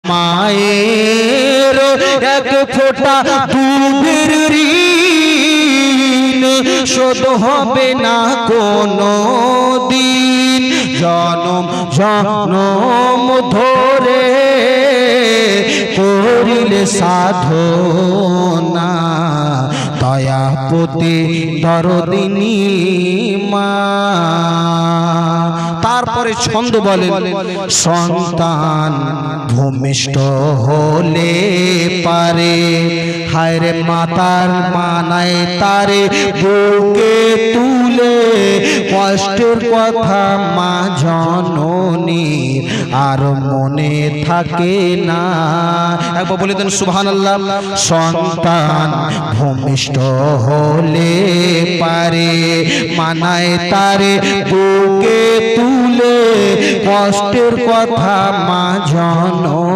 মায়ের এক ফোঁটা দুধের ঋণ শোধ হবে না কোনো দিন। জনম জনম ধরে করিলে সাধনা দয়াপতি দরদিনী মা। তারপরে ছন্দ বলেন, সন্তান ভূমিষ্ঠ হলে পারে হায় রে মাতার মানায় তারে বুকে তুলে কষ্টের কথা মা জননী আর মনে থাকে না। একবার বলে দেন সুবহানাল্লাহ। সন্তান ভূমিষ্ঠ হলে পারে মানায় তারে বুকে তুলে কষ্টের কথা মা জননী